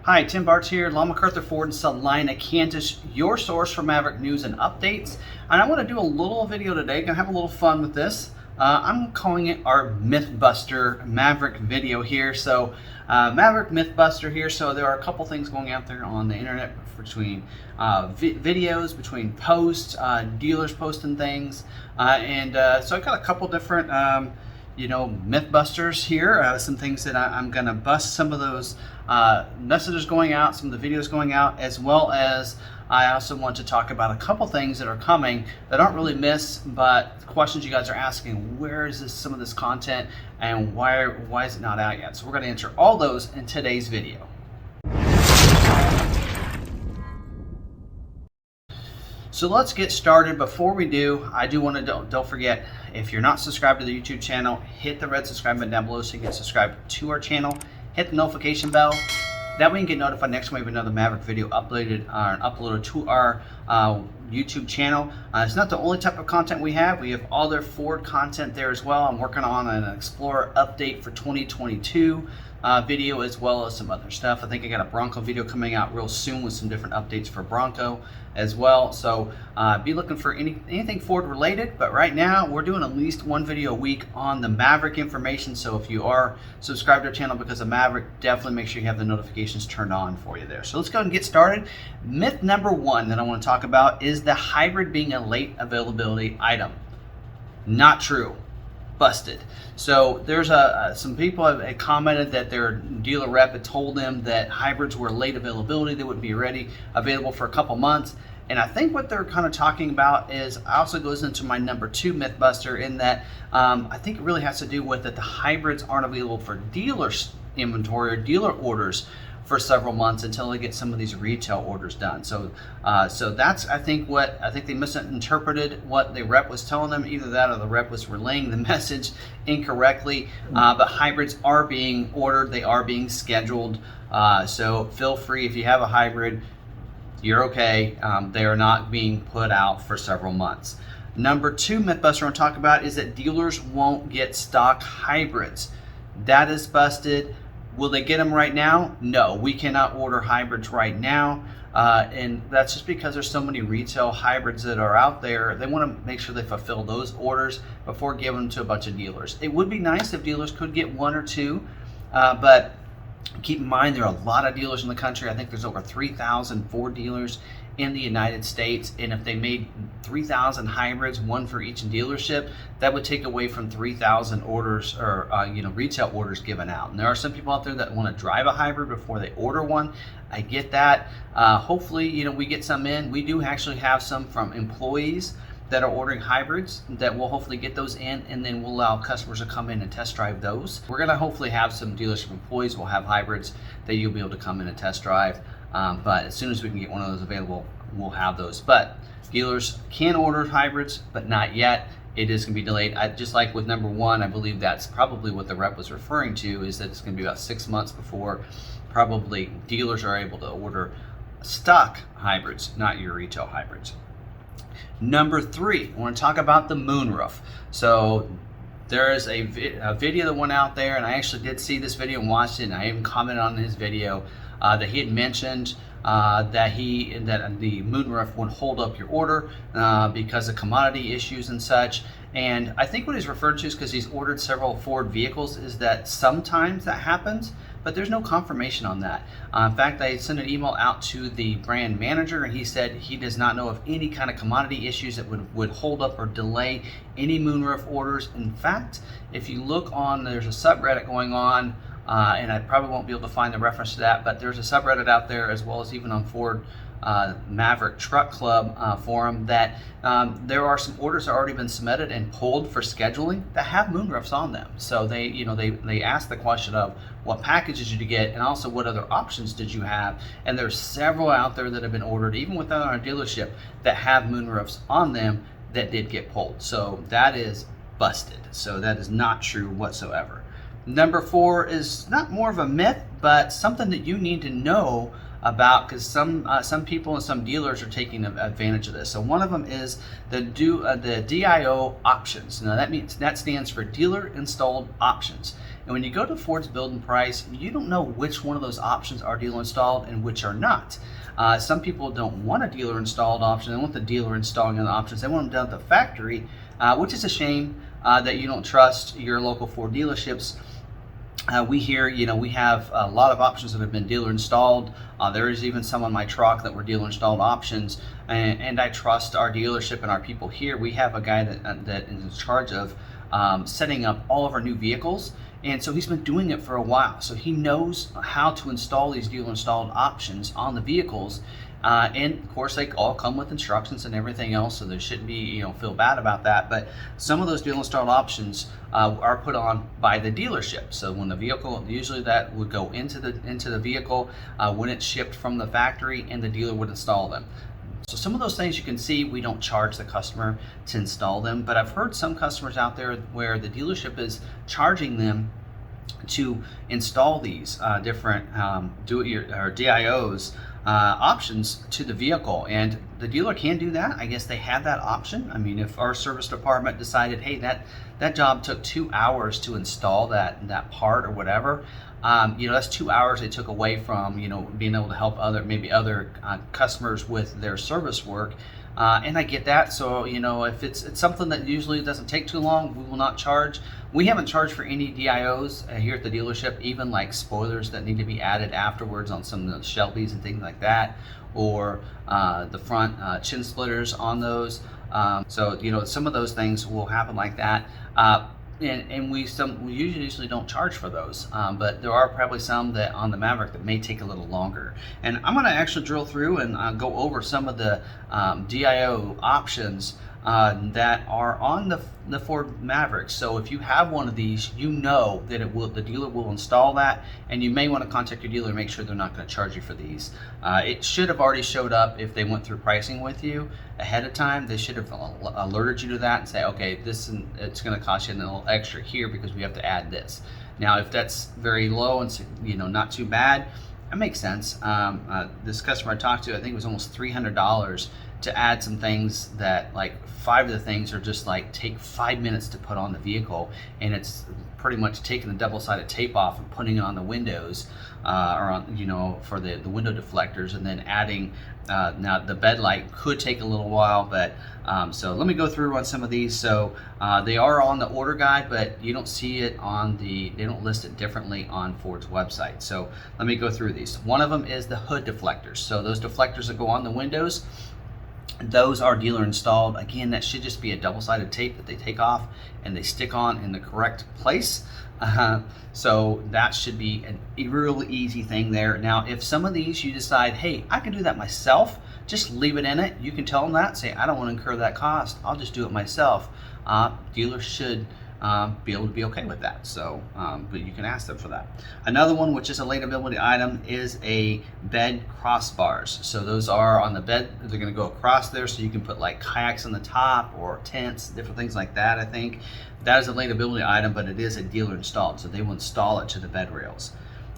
Hi, Tim Bartz here, McArthur Ford in Salina, Kansas, your source for Maverick news and updates. And I want to do a little video today, gonna have a little fun with this. I'm calling it our Mythbuster Maverick video here. So Maverick Mythbuster here. So there are a couple things going out there on the internet between videos, between posts, dealers posting things. So I got a couple different Mythbusters here, some things that I'm going to bust some of those messages going out, some of the videos going out, as well as I also want to talk about a couple things that are coming that aren't really missed, but questions you guys are asking. Where is some of this content and why is it not out yet? So we're going to answer all those in today's video. So let's get started. Before we do, I do want to don't forget, if you're not subscribed to the YouTube channel, hit the red subscribe button down below so you can subscribe to our channel. Hit the notification bell. That way you can get notified next time we have another Maverick video uploaded to our YouTube channel. It's not the only type of content we have. We have other Ford content there as well. I'm working on an Explorer update for 2022 video, as well as some other stuff. I think I got a Bronco video coming out real soon with some different updates for Bronco as well. So be looking for anything Ford related, but right now we're doing at least one video a week on the Maverick information. So if you are subscribed to our channel because of Maverick, definitely make sure you have the notifications turned on for you there. So let's go ahead and get started. Myth number one that I want to talk about is the hybrid being a late availability item. Not true. Busted. So there's some people have commented that their dealer rep had told them that hybrids were late availability, they wouldn't be available for a couple months. And I think what they're kind of talking about is also goes into my number two Mythbuster, in that I think it really has to do with that the hybrids aren't available for dealer inventory or dealer orders for several months until they get some of these retail orders done. So that's I think they misinterpreted what the rep was telling them. Either that or the rep was relaying the message incorrectly. But hybrids are being ordered, they are being scheduled. So feel free, if you have a hybrid, you're okay. They are not being put out for several months. Number two Mythbuster I want to talk about is that dealers won't get stock hybrids. That is busted. Will they get them right now? No, we cannot order hybrids right now. And that's just because there's so many retail hybrids that are out there. They want to make sure they fulfill those orders before giving them to a bunch of dealers. It would be nice if dealers could get one or two, but keep in mind there are a lot of dealers in the country. I think there's over 3,000 Ford dealers in the United States, and if they made 3,000 hybrids, one for each dealership, that would take away from 3,000 orders or retail orders given out. And there are some people out there that want to drive a hybrid before they order one. I get that. Hopefully, we get some in. We do actually have some from employees that are ordering hybrids that we'll hopefully get those in, and then we'll allow customers to come in and test drive those. We're gonna hopefully have some dealership employees will have hybrids that you'll be able to come in and test drive. But as soon as we can get one of those available, we'll have those. But dealers can order hybrids, but not yet. It is gonna be delayed. Just like with number one, I believe that's probably what the rep was referring to, is that it's gonna be about 6 months before probably dealers are able to order stock hybrids, not your retail hybrids. Number three, I want to talk about the Moonroof. So there is a video that went out there, and I actually did see this video and watched it, and I even commented on his video that he had mentioned that the Moonroof would hold up your order because of commodity issues and such. And I think what he's referred to is, because he's ordered several Ford vehicles, is that sometimes that happens, but there's no confirmation on that. In fact, I sent an email out to the brand manager, and he said he does not know of any kind of commodity issues that would hold up or delay any Moonroof orders. In fact, if you look on, there's a subreddit going on, and I probably won't be able to find the reference to that, but there's a subreddit out there, as well as even on Ford Maverick Truck Club forum, that there are some orders that have already been submitted and pulled for scheduling that have Moonroofs on them. So they ask the question of what packages did you get, and also what other options did you have. And there's several out there that have been ordered, even within our dealership, that have Moonroofs on them that did get pulled. So that is busted. So that is not true whatsoever. Number four is not more of a myth, but something that you need to know about, because some people and some dealers are taking advantage of this. So one of them is the DIO options. Now that stands for dealer installed options. And when you go to Ford's build and price, you don't know which one of those options are dealer installed and which are not. Some people don't want a dealer installed option. They want the dealer installing the options. They want them done at the factory, which is a shame that you don't trust your local Ford dealerships. We hear, we have a lot of options that have been dealer installed. There is even some on my truck that were dealer installed options, and I trust our dealership and our people here. We have a guy that is in charge of setting up all of our new vehicles, and so he's been doing it for a while. So he knows how to install these dealer installed options on the vehicles. And of course, they all come with instructions and everything else, so there shouldn't be, feel bad about that. But some of those dealer installed options are put on by the dealership. So when the vehicle, usually that would go into the vehicle when it's shipped from the factory, and the dealer would install them. So some of those things you can see, we don't charge the customer to install them, but I've heard some customers out there where the dealership is charging them to install these different DIOs options to the vehicle, and the dealer can do that. I guess they have that option. I mean, if our service department decided, hey, that job took 2 hours to install that part or whatever, that's 2 hours they took away from being able to help other customers with their service work. And I get that. So, if it's something that usually doesn't take too long, we will not charge. We haven't charged for any DIOs here at the dealership, even like spoilers that need to be added afterwards on some of the Shelbys and things like that, or the front chin splitters on those. So, some of those things will happen like that. And we usually don't charge for those, but there are probably some that on the Maverick that may take a little longer. And I'm going to actually drill through and go over some of the DIO options that are on the Ford Maverick. So if you have one of these, that the dealer will install that, and you may want to contact your dealer and make sure they're not going to charge you for these. It should have already showed up if they went through pricing with you ahead of time. They should have alerted you to that and say, okay, it's going to cost you a little extra here because we have to add this. Now, if that's very low and not too bad, that makes sense. This customer I talked to, I think it was almost $300 to add some things that, like, 5 of the things are just like take 5 minutes to put on the vehicle, and it's pretty much taking the double-sided tape off and putting it on the windows, or on for the window deflectors, and then adding. Now the bed light could take a little while, but so let me go through on some of these. So they are on the order guide, but you don't see it they don't list it differently on Ford's website. So let me go through these. One of them is the hood deflectors. So those deflectors that go on the windows, those are dealer installed. Again, that should just be a double-sided tape that they take off and they stick on in the correct place. So that should be a real easy thing there. Now, if some of these you decide, hey, I can do that myself, just leave it in it. You can tell them that, say, I don't want to incur that cost, I'll just do it myself. Dealers should be able to be okay with that. So, but you can ask them for that. Another one, which is a lateability item, is a bed crossbars. So those are on the bed. They're going to go across there, so you can put like kayaks on the top or tents, different things like that. I think that is a lateability item, but it is a dealer installed, so they will install it to the bed rails.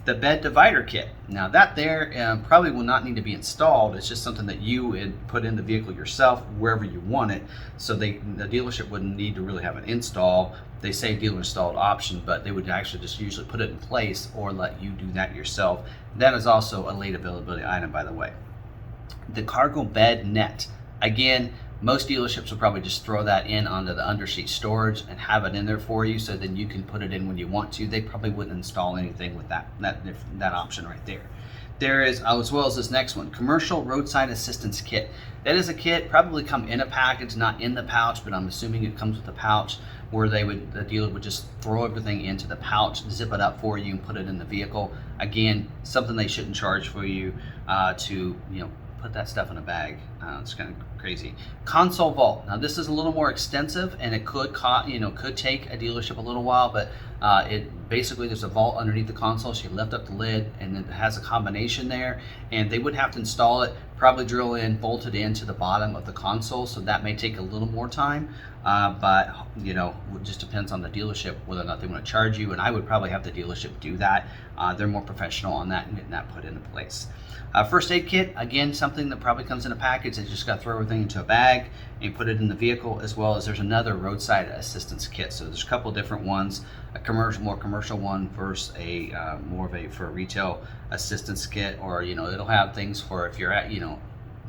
The bed divider kit. Now that there probably will not need to be installed. It's just something that you would put in the vehicle yourself wherever you want it. So the dealership wouldn't need to really have an install. They say dealer installed option, but they would actually just usually put it in place or let you do that yourself. That is also a late availability item, by the way. The cargo bed net. Again, most dealerships will probably just throw that in onto the underseat storage and have it in there for you, so then you can put it in when you want to. They probably wouldn't install anything with that option right there. There is, as well as this next one, commercial roadside assistance kit. That is a kit, probably come in a package, not in the pouch, but I'm assuming it comes with a pouch, where the dealer would just throw everything into the pouch, zip it up for you, and put it in the vehicle. Again, something they shouldn't charge for you to put that stuff in a bag. It's kind of crazy. Console vault. Now this is a little more extensive, and it could take a dealership a little while, but it basically, there's a vault underneath the console, so you lift up the lid, and it has a combination there, and they would have to install it, probably drill in, bolt it into the bottom of the console, so that may take a little more time, but it just depends on the dealership whether or not they want to charge you, and I would probably have the dealership do that. They're more professional on that and getting that put into place. First aid kit, again, something that probably comes in a package. They just got to throw everything everything into a bag and you put it in the vehicle, as well as there's another roadside assistance kit. So there's a couple different ones, a more commercial one versus a more of a for a retail assistance kit, or it'll have things for if you're at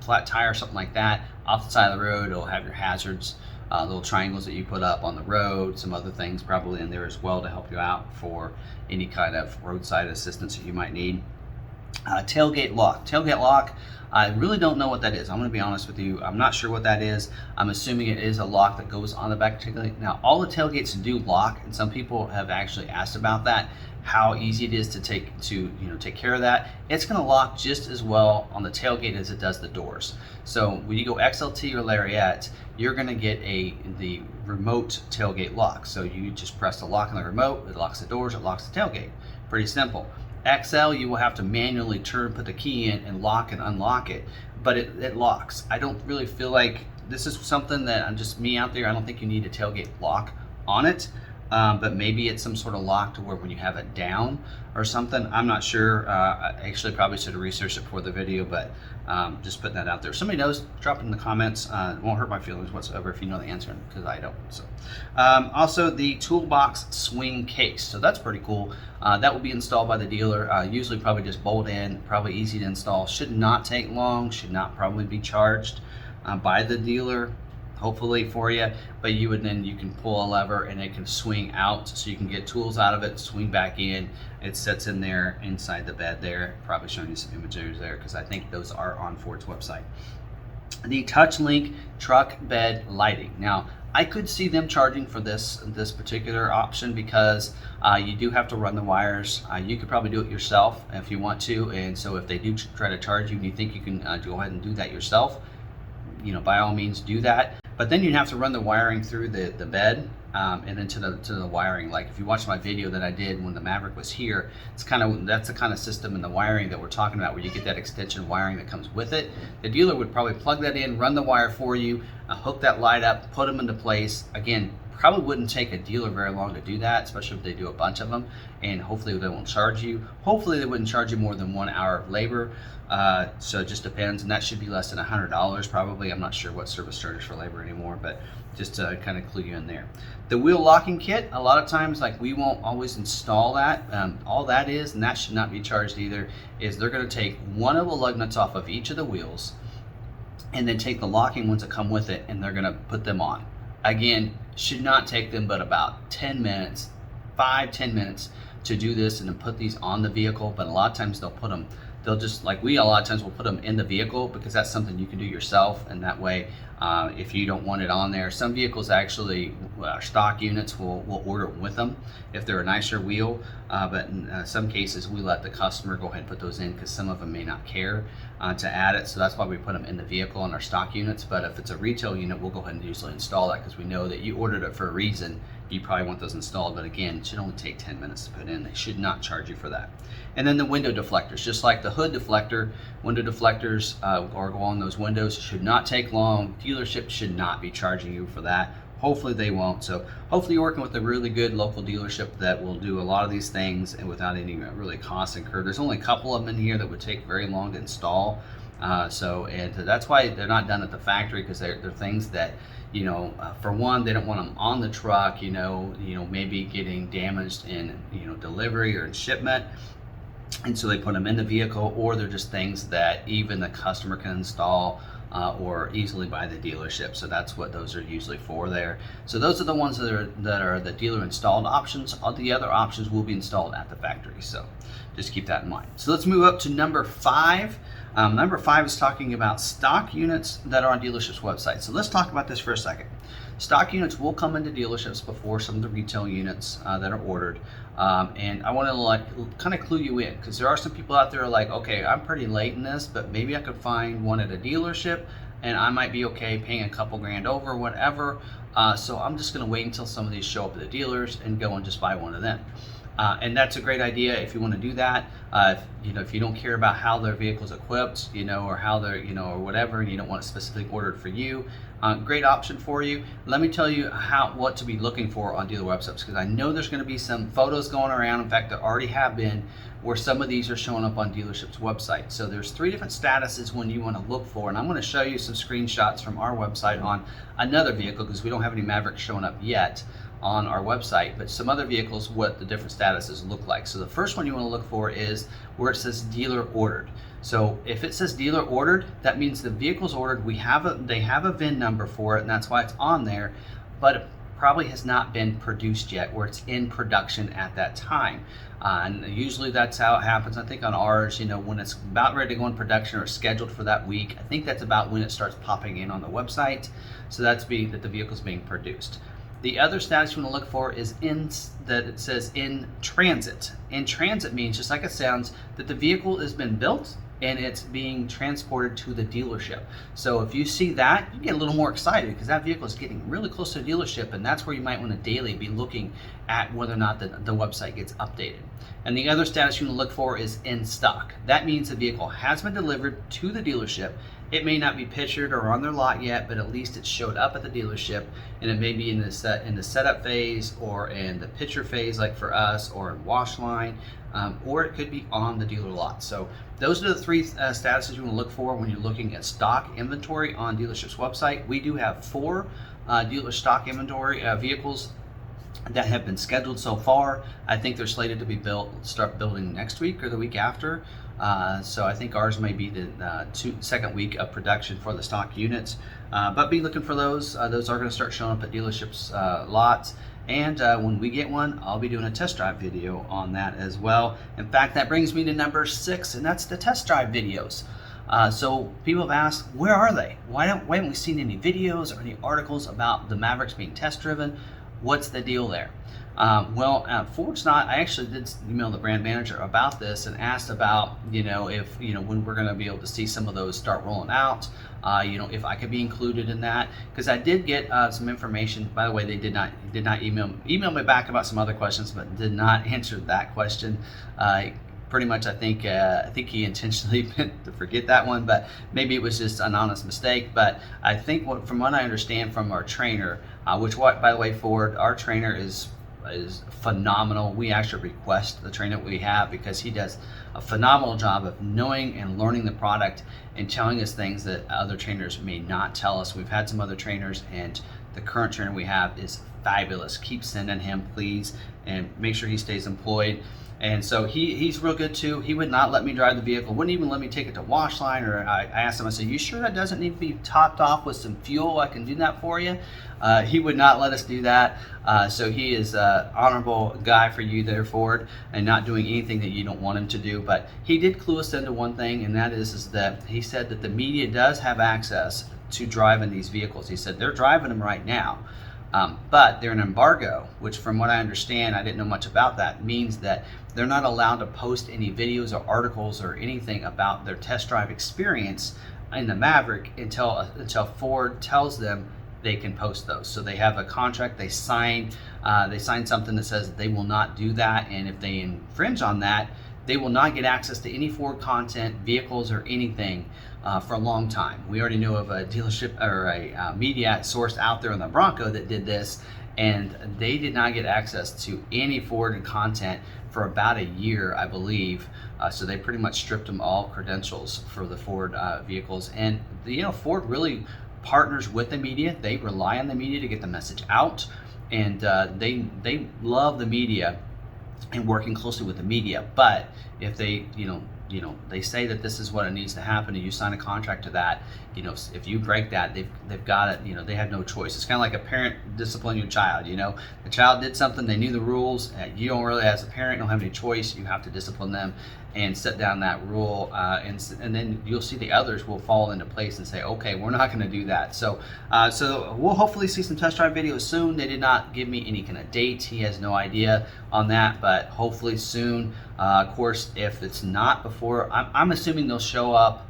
flat tire or something like that off the side of the road. It'll have your hazards, little triangles that you put up on the road, some other things probably in there as well to help you out for any kind of roadside assistance that you might need. Tailgate lock. I really don't know what that is. I'm going to be honest with you. I'm not sure what that is. I'm assuming it is a lock that goes on the back tailgate. Now, all the tailgates do lock, and some people have actually asked about that, how easy it is to take care of that. It's going to lock just as well on the tailgate as it does the doors. So when you go XLT or Lariat, you're going to get the remote tailgate lock. So you just press the lock on the remote, it locks the doors, it locks the tailgate. Pretty simple. XL, you will have to manually put the key in and lock and unlock it, but it locks. I don't really feel like this is something that I'm just me out there. I don't think you need a tailgate lock on it, but maybe it's some sort of lock to where when you have it down or something. I'm not sure. I actually probably should have researched it for the video, but just putting that out there. If somebody knows, drop it in the comments. It won't hurt my feelings whatsoever if you know the answer, because I don't. So, also the toolbox swing case. So that's pretty cool. That will be installed by the dealer. Usually probably just bolt in, probably easy to install. Should not take long. Should not probably be charged by the dealer, hopefully for you, but you can pull a lever and it can swing out, so you can get tools out of it, swing back in. It sits in there inside the bed there. Probably showing you some images there because I think those are on Ford's website. The TouchLink truck bed lighting. Now, I could see them charging for this particular option because you do have to run the wires. You could probably do it yourself if you want to, and so if they do try to charge you and you think you can go ahead and do that yourself, by all means do that. But then you'd have to run the wiring through the bed and then to the wiring. Like if you watch my video that I did when the Maverick was here, that's the kind of system in the wiring that we're talking about, where you get that extension wiring that comes with it. The dealer would probably plug that in, run the wire for you, hook that light up, put them into place. Again, probably wouldn't take a dealer very long to do that, especially if they do a bunch of them, and hopefully they won't charge you. Hopefully they wouldn't charge you more than 1 hour of labor. So it just depends, and that should be less than $100 probably. I'm not sure what service charges for labor anymore, but just to kind of clue you in there. The wheel locking kit, a lot of times we won't always install that. All that is, and that should not be charged either, is they're going to take one of the lug nuts off of each of the wheels and then take the locking ones that come with it, and they're going to put them on. Again, should not take them but about 10 minutes, 5-10 minutes to do this and then put these on the vehicle. But a lot of times they'll just, like we a lot of times will put them in the vehicle, because that's something you can do yourself, and that way if you don't want it on there. Some vehicles actually, stock units will order it with them if they're a nicer wheel, but in some cases we let the customer go ahead and put those in, because some of them may not care to add it. So that's why we put them in the vehicle on our stock units. But if it's a retail unit, we'll go ahead and usually install that, because we know that you ordered it for a reason. You probably want those installed, but again, it should only take 10 minutes to put in. They should not charge you for that. And then the window deflectors, just like the hood deflector, window deflectors or go on those windows, should not take long. Dealerships should not be charging you for that. Hopefully they won't. So hopefully you're working with a really good local dealership that will do a lot of these things and without any really cost incurred. There's only a couple of them in here that would take very long to install. And that's why they're not done at the factory, because they're things that, for one, they don't want them on the truck, maybe getting damaged in, delivery or in shipment. And so they put them in the vehicle, or they're just things that even the customer can install or easily by the dealership. So that's what those are usually for there. So those are the ones that are the dealer installed options. All the other options will be installed at the factory. So just keep that in mind. So let's move up to number 5. Number 5 is talking about stock units that are on dealerships' websites. So let's talk about this for a second. Stock units will come into dealerships before some of the retail units that are ordered. And I want to kind of clue you in, because there are some people out there like, okay, I'm pretty late in this, but maybe I could find one at a dealership and I might be okay paying a couple grand over, whatever. So I'm just going to wait until some of these show up at the dealers and go and just buy one of them. And that's a great idea if you want to do that. If you don't care about how their vehicle's equipped, or how they're, or whatever, and you don't want it specifically ordered for you, great option for you. Let me tell you what to be looking for on dealer websites, because I know there's going to be some photos going around. In fact, there already have been, where some of these are showing up on dealerships' websites. So there's 3 different statuses when you want to look for, and I'm going to show you some screenshots from our website on another vehicle, because we don't have any Maverick showing up yet on our website, but some other vehicles, what the different statuses look like. So the first one you want to look for is where it says dealer ordered. So if it says dealer ordered, that means the vehicle's ordered. They have a VIN number for it, and that's why it's on there, but it probably has not been produced yet, where it's in production at that time. And usually that's how it happens. I think on ours, when it's about ready to go in production or scheduled for that week, I think that's about when it starts popping in on the website. So that's that the vehicle's being produced. The other status you want to look for is that it says in transit. In transit means, just like it sounds, that the vehicle has been built and it's being transported to the dealership. So if you see that, you get a little more excited, because that vehicle is getting really close to the dealership, and that's where you might want to daily be looking at whether or not the website gets updated. And the other status you want to look for is in stock. That means the vehicle has been delivered to the dealership. It may not be pictured or on their lot yet, but at least it showed up at the dealership, and it may be in the setup phase, or in the picture phase like for us, or in wash line, or it could be on the dealer lot. So those are the 3 statuses you want to look for when you're looking at stock inventory on dealership's website. We do have 4 dealer stock inventory vehicles that have been scheduled so far. I think they're slated to be start building next week or the week after. So I think ours may be the second week of production for the stock units. But be looking for those. Those are going to start showing up at dealerships' lots. And when we get one, I'll be doing a test drive video on that as well. In fact, that brings me to number 6, and that's the test drive videos. So people have asked, where are they? Why haven't we seen any videos or any articles about the Mavericks being test driven? What's the deal there? Ford's not. I actually did email the brand manager about this and asked about, if, when we're going to be able to see some of those start rolling out, if I could be included in that, because I did get some information. By the way, they did not email me back about some other questions, but did not answer that question. Pretty much, I think he intentionally meant to forget that one, but maybe it was just an honest mistake. But I think from what I understand from our trainer, by the way, Ford, our trainer is phenomenal. We actually request the trainer we have, because he does a phenomenal job of knowing and learning the product and telling us things that other trainers may not tell us. We've had some other trainers, and the current trainer we have is fabulous. Keep sending him, please, and make sure he stays employed. And so he's real good too. He would not let me drive the vehicle, wouldn't even let me take it to wash line, or I asked him, I said, you sure that doesn't need to be topped off with some fuel? I can do that for you. He would not let us do that. So he is an honorable guy for you there, Ford, and not doing anything that you don't want him to do. But he did clue us into one thing, and that is that he said that the media does have access to driving these vehicles. He said they're driving them right now. But they're an embargo, which from what I understand, I didn't know much about that, means that they're not allowed to post any videos or articles or anything about their test drive experience in the Maverick until Ford tells them they can post those. So they have a contract, they sign something that says they will not do that, and if they infringe on that, they will not get access to any Ford content, vehicles, or anything for a long time. We already know of a dealership or a media source out there in the Bronco that did this, and they did not get access to any Ford content for about a year, I believe. So they pretty much stripped them all credentials for the Ford vehicles. And Ford really partners with the media. They rely on the media to get the message out, and they love the media and working closely with the media. But if they they say that this is what it needs to happen, and you sign a contract to that, if you break that, they've got it. They have no choice. It's kind of like a parent disciplining your child. The child did something, they knew the rules. You don't really, as a parent, don't have any choice. You have to discipline them and set down that rule, and then you'll see the others will fall into place and say, okay, we're not going to do that. So we'll hopefully see some test drive videos soon. They did not give me any kind of date. He has no idea on that, but hopefully soon. Of course, if it's not before, I'm assuming they'll show up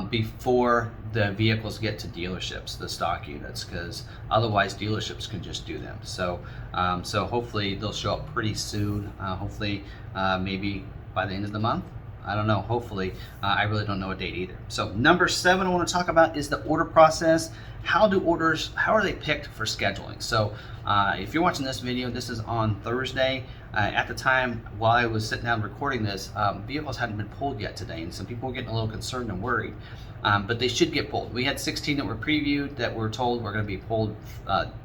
before the vehicles get to dealerships, the stock units, because otherwise dealerships can just do them. So so hopefully they'll show up pretty soon. Hopefully maybe by the end of the month. I don't know, hopefully. I really don't know a date either. So number 7 I want to talk about is the order process. How are they picked for scheduling? So if you're watching this video, this is on Thursday. At the time while I was sitting down recording this, vehicles hadn't been pulled yet today, and some people were getting a little concerned and worried. But they should get pulled. We had 16 that were previewed that were told were going to be pulled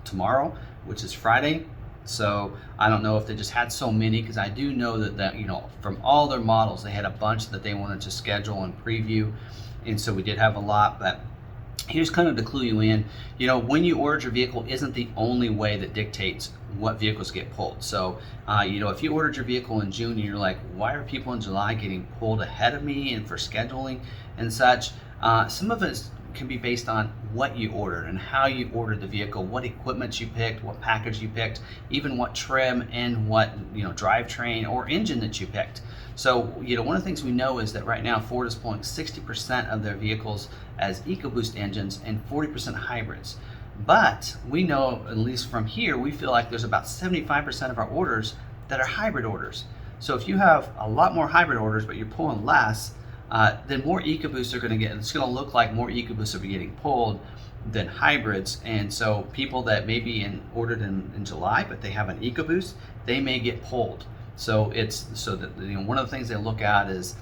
tomorrow, which is Friday. So I don't know if they just had so many, because I do know that from all their models they had a bunch that they wanted to schedule and preview, and so we did have a lot. But here's kind of to clue you in. When you order your vehicle isn't the only way that dictates what vehicles get pulled. So if you ordered your vehicle in June and you're like, why are people in July getting pulled ahead of me and for scheduling and such, some of it can be based on what you ordered and how you ordered the vehicle, what equipment you picked, what package you picked, even what trim and what drivetrain or engine that you picked. So one of the things we know is that right now Ford is pulling 60% of their vehicles as EcoBoost engines and 40% hybrids. But we know, at least from here, we feel like there's about 75% of our orders that are hybrid orders. So if you have a lot more hybrid orders but you're pulling less, then more EcoBoosts are going to get, it's going to look like more EcoBoosts are getting pulled than hybrids. And so people that may be ordered in July but they have an EcoBoost, they may get pulled. So one of the things they look at is,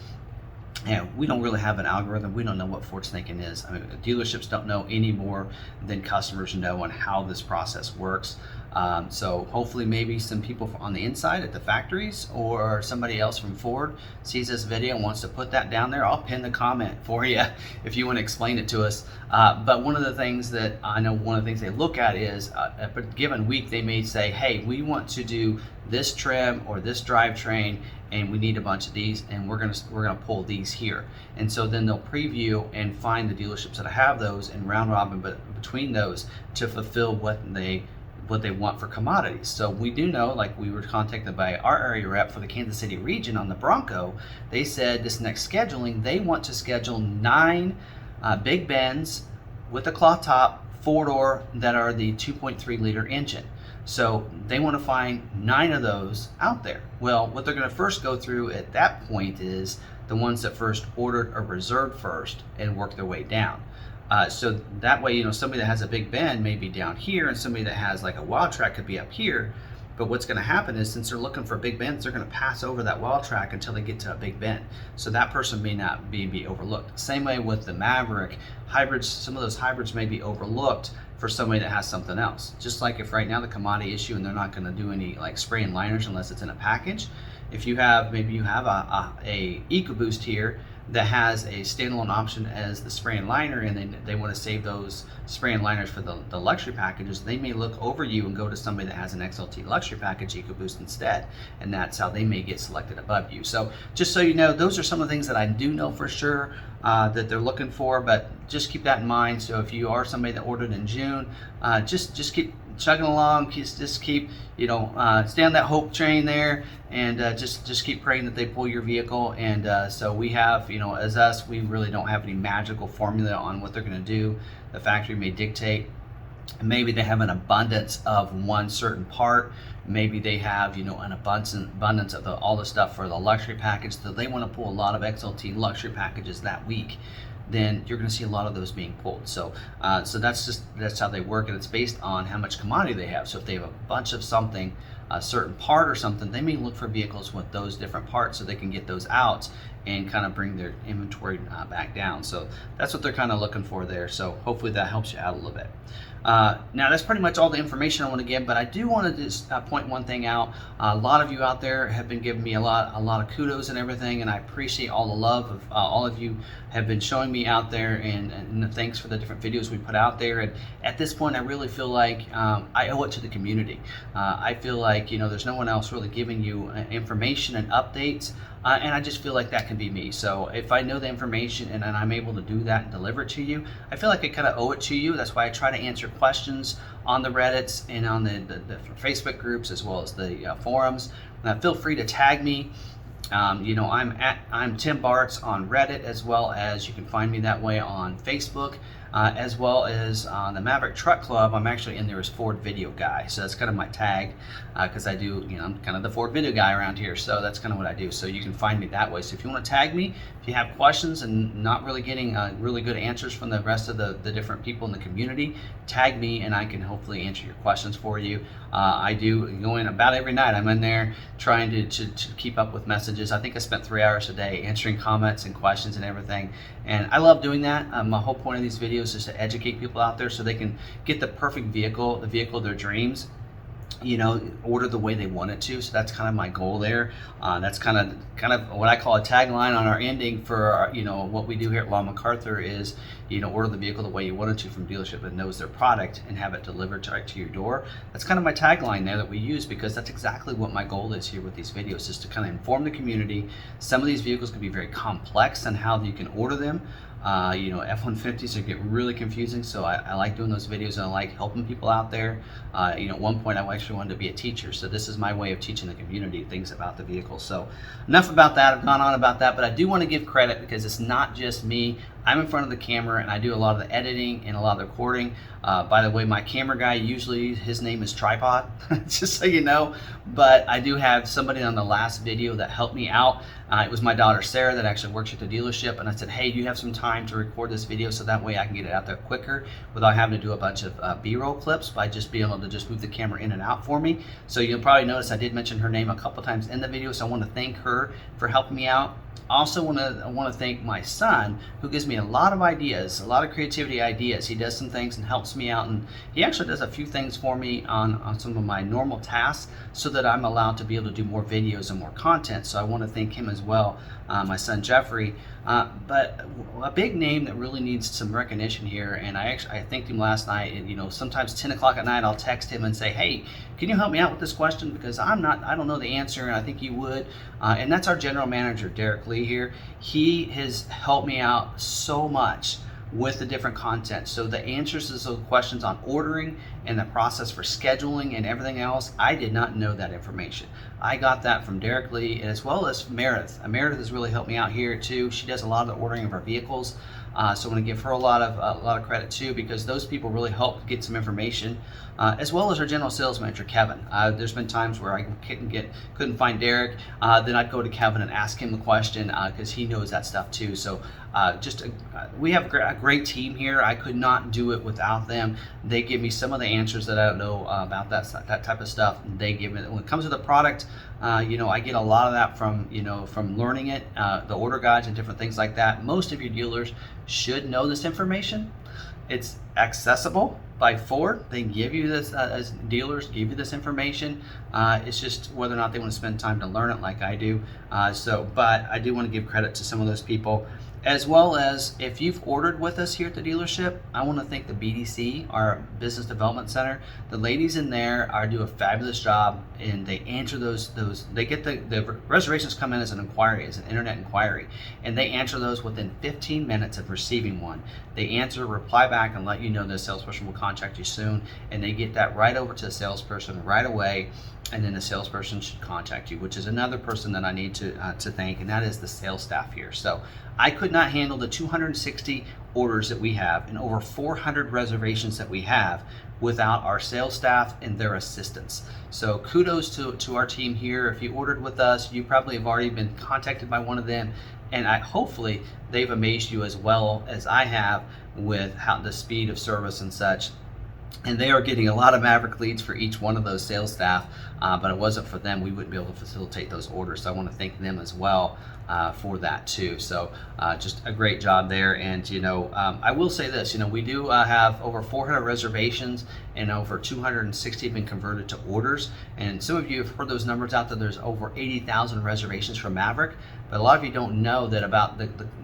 we don't really have an algorithm. We don't know what Ford snaking is. I mean, dealerships don't know any more than customers know on how this process works. So hopefully maybe some people on the inside at the factories or somebody else from Ford sees this video and wants to put that down there. I'll pin the comment for you if you want to explain it to us. But one of the things that I know, one of the things they look at is a given week they may say, hey, we want to do this trim or this drivetrain, and we need a bunch of these, and we're gonna pull these here. And so then they'll preview and find the dealerships that have those and round robin between those to fulfill what they want for commodities. So we do know, like we were contacted by our area rep for the Kansas City region on the Bronco. They said this next scheduling, they want to schedule 9 Big Bends with a cloth top, 4-door that are the 2.3 liter engine. So they want to find 9 of those out there. Well, what they're going to first go through at that point is the ones that first ordered or reserved first and work their way down. So that way, somebody that has a Big Bend may be down here, and somebody that has like a Wild Track could be up here. But what's going to happen is, since they're looking for Big Bends, they're going to pass over that Wild Track until they get to a Big Bend. So that person may not be overlooked. Same way with the Maverick hybrids. Some of those hybrids may be overlooked for somebody that has something else. Just like if right now the commodity issue and they're not going to do any like spray and liners unless it's in a package. If you have, maybe you have a EcoBoost here that has a standalone option as the spray and liner, and they want to save those spray and liners for the luxury packages, they may look over you and go to somebody that has an XLT luxury package EcoBoost instead, and that's how they may get selected above you. So just so you know, those are some of the things that I do know for sure that they're looking for, but just keep that in mind. So if you are somebody that ordered in June, just keep chugging along, just keep stay on that hope train there, and just keep praying that they pull your vehicle. And so we have, as us, we really don't have any magical formula on what they're going to do. The factory may dictate. Maybe they have an abundance of one certain part. Maybe they have an abundance of all the stuff for the luxury package, so they want to pull a lot of XLT luxury packages that week. Then you're going to see a lot of those being pulled. So that's how they work, and it's based on how much commodity they have. So if they have a bunch of something, a certain part or something, they may look for vehicles with those different parts so they can get those out and kind of bring their inventory back down. So that's what they're kind of looking for there. So hopefully that helps you out a little bit. Now that's pretty much all the information I want to give, but I do want to just point one thing out. A lot of you out there have been giving me a lot of kudos and everything, and I appreciate all the love of all of you have been showing me out there, and thanks for the different videos we put out there. And at this point, I really feel like I owe it to the community. I feel like there's no one else really giving you information and updates. And I just feel like that can be me. So if I know the information and I'm able to do that and deliver it to you, I feel like I kind of owe it to you. That's why I try to answer questions on the Reddits and on the Facebook groups, as well as the forums. Feel free to tag me You know, I'm Tim Bartz on Reddit, as well as you can find me that way on Facebook, as well as on the Maverick Truck Club. I'm actually in there as Ford Video Guy, so that's kind of my tag, because I do, you know, I'm kind of the Ford Video Guy around here, so that's kind of what I do. So you can find me that way. So if you want to tag me, if you have questions and not really getting really good answers from the rest of the different people in the community, tag me and I can hopefully answer your questions for you. I do go in about every night. I'm in there trying to keep up with messages. I think I spent 3 hours a day answering comments and questions and everything. And I love doing that. My whole point of these videos is to educate people out there so they can get the perfect vehicle, the vehicle of their dreams, you know, order the way they want it to. So that's kind of my goal there. That's kind of what I call a tagline on our ending for our, you know, what we do here at McArthur is, you know, order the vehicle the way you want it to from dealership that knows their product and have it delivered right to your door. That's kind of my tagline there that we use, because that's exactly what my goal is here with these videos, is to kind of inform the community. Some of these vehicles can be very complex on how you can order them. You know, F-150s get really confusing, so I like doing those videos and I like helping people out there. You know, at one point I actually wanted to be a teacher, so this is my way of teaching the community things about the vehicle. So enough about that. I've gone on about that, but I do want to give credit because it's not just me. I'm in front of the camera and I do a lot of the editing and a lot of the recording. By the way, my camera guy, usually his name is Tripod, just so you know, but I do have somebody on the last video that helped me out. It was my daughter Sarah that actually works at the dealership, and I said, hey, do you have some time to record this video so that way I can get it out there quicker without having to do a bunch of B-roll clips, by just being able to just move the camera in and out for me. So you'll probably notice I did mention her name a couple times in the video, so I want to thank her for helping me out. Also want to thank my son, who gives me a lot of ideas, a lot of creativity ideas. He does some things and helps me out, and he actually does a few things for me on some of my normal tasks so that I'm allowed to be able to do more videos and more content. So I want to thank him as well, my son Jeffrey. But a big name that really needs some recognition here, and I thanked him last night. And you know, sometimes 10 o'clock at night I'll text him and say, hey, can you help me out with this question, because I don't know the answer and I think you would. And that's our general manager, Derek Lee here. He has helped me out so much with the different content. So the answers to those questions on ordering and the process for scheduling and everything else, I did not know that information. I got that from Derek Lee, as well as Meredith. Meredith has really helped me out here too. She does a lot of the ordering of our vehicles. So I want to give her a lot of credit too, because those people really helped get some information, as well as our general sales manager, Kevin. There's been times where I couldn't find Derek, then I'd go to Kevin and ask him the question, because he knows that stuff too. So we have a great team here. I could not do it without them. They give me some of the answers that I don't know about that type of stuff. They give me, when it comes to the product, you know, I get a lot of that from, you know, from learning it, the order guides and different things like that. Most of your dealers should know this information. It's accessible by Ford. They give you this, as dealers give you this information. It's just whether or not they want to spend time to learn it like I do. But I do want to give credit to some of those people. As well as, if you've ordered with us here at the dealership, I want to thank the BDC, our Business Development Center. The ladies in there do a fabulous job, and they answer those. They get the reservations come in as an inquiry, as an internet inquiry, and they answer those within 15 minutes of receiving one. They answer, reply back, and let you know the salesperson will contact you soon, and they get that right over to the salesperson right away. And then the salesperson should contact you, which is another person that I need to thank, and that is the sales staff here. So I could not handle the 260 orders that we have and over 400 reservations that we have without our sales staff and their assistance. So kudos to our team here. If you ordered with us, you probably have already been contacted by one of them, and hopefully they've amazed you as well as I have with how the speed of service and such. And they are getting a lot of Maverick leads for each one of those sales staff, but it wasn't for them, we wouldn't be able to facilitate those orders. So I want to thank them as well for that too. So just a great job there. And you know, I will say this, you know, we do have over 400 reservations and over 260 have been converted to orders. And some of you have heard those numbers out there. There's over 80,000 reservations for Maverick, but a lot of you don't know that about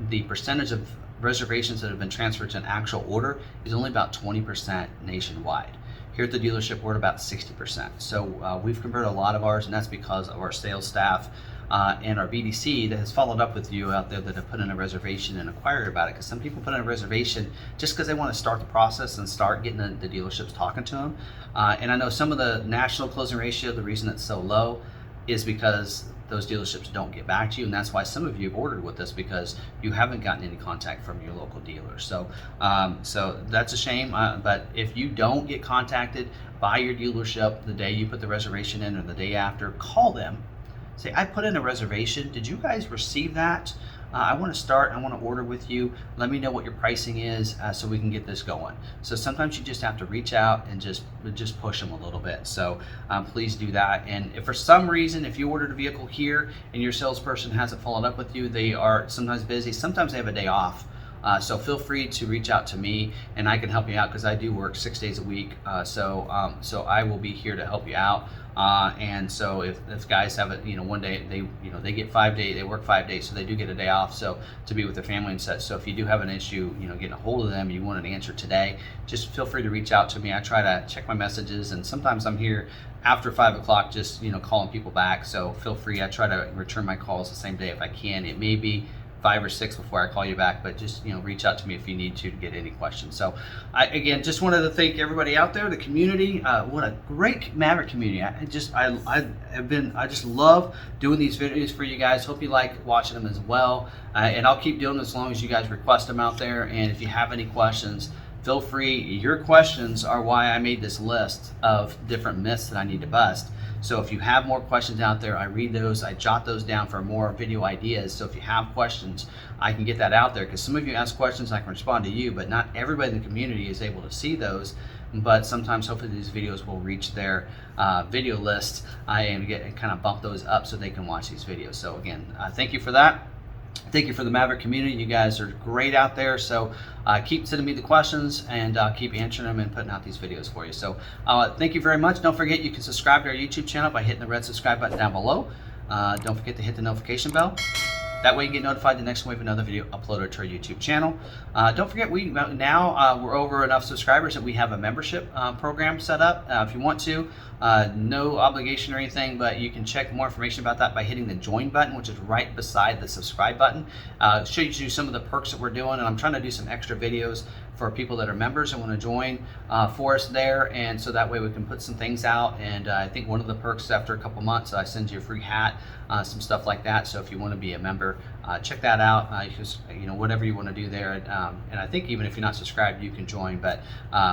the percentage of reservations that have been transferred to an actual order is only about 20% nationwide. Here at the dealership, we're at about 60%. So we've converted a lot of ours, and that's because of our sales staff and our BDC that has followed up with you out there that have put in a reservation and inquired about it. Because some people put in a reservation just because they want to start the process and start getting the dealerships talking to them. And I know some of the national closing ratio, the reason it's so low is because those dealerships don't get back to you, and that's why some of you have ordered with us, because you haven't gotten any contact from your local dealer. So so that's a shame, but if you don't get contacted by your dealership the day you put the reservation in or the day after, call them, say, I put in a reservation, did you guys receive that? I want to start, I want to order with you. Let me know what your pricing is so we can get this going. So sometimes you just have to reach out and just push them a little bit. So please do that. And if for some reason, if you ordered a vehicle here and your salesperson hasn't followed up with you, they are sometimes busy, sometimes they have a day off. So feel free to reach out to me and I can help you out, because I do work 6 days a week. So I will be here to help you out. And so if guys have it, one day they get 5 days, they work 5 days, so they do get a day off, so to be with their family and such. So if you do have an issue, getting a hold of them, you want an answer today, just feel free to reach out to me. I try to check my messages, and sometimes I'm here after 5 o'clock, just calling people back. So feel free. I try to return my calls the same day if I can. It may be 5 or 6 before I call you back, but just reach out to me if you need to get any questions. So I again just wanted to thank everybody out there, the community. What a great Maverick community. I just love doing these videos for you guys. Hope you like watching them as well, and I'll keep doing this as long as you guys request them out there. And if you have any questions, feel free. Your questions are why I made this list of different myths that I need to bust. So if you have more questions out there, I read those, I jot those down for more video ideas. So if you have questions, I can get that out there, because some of you ask questions, I can respond to you, but not everybody in the community is able to see those. But sometimes, hopefully, these videos will reach their video list and kind of bump those up so they can watch these videos. So again, thank you for that. Thank you for the Maverick community. You guys are great out there. So keep sending me the questions, and keep answering them and putting out these videos for you. So thank you very much. Don't forget, you can subscribe to our YouTube channel by hitting the red subscribe button down below. Don't forget to hit the notification bell. That way you get notified the next time we have another video uploaded to our YouTube channel. Don't forget, we're over enough subscribers that we have a membership program set up. If you want to, no obligation or anything, but you can check more information about that by hitting the join button, which is right beside the subscribe button. Show you some of the perks that we're doing, and I'm trying to do some extra videos for people that are members and want to join for us there, and so that way we can put some things out. And I think one of the perks, after a couple months, I send you a free hat, some stuff like that. So if you want to be a member, check that out. Whatever you want to do there, and I think even if you're not subscribed, you can join. But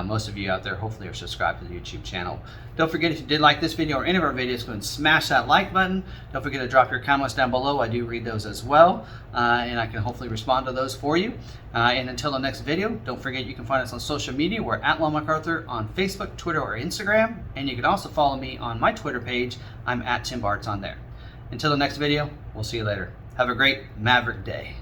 most of you out there hopefully are subscribed to the YouTube channel. Don't forget, if you did like this video or any of our videos, go and smash that like button. Don't forget to drop your comments down below. I do read those as well, and I can hopefully respond to those for you. And until the next video, don't forget, you can find us on social media. We're at McArthur on Facebook, Twitter, or Instagram, and you can also follow me on my Twitter page. I'm at Tim Bartz on there. Until the next video, we'll see you later. Have a great Maverick day.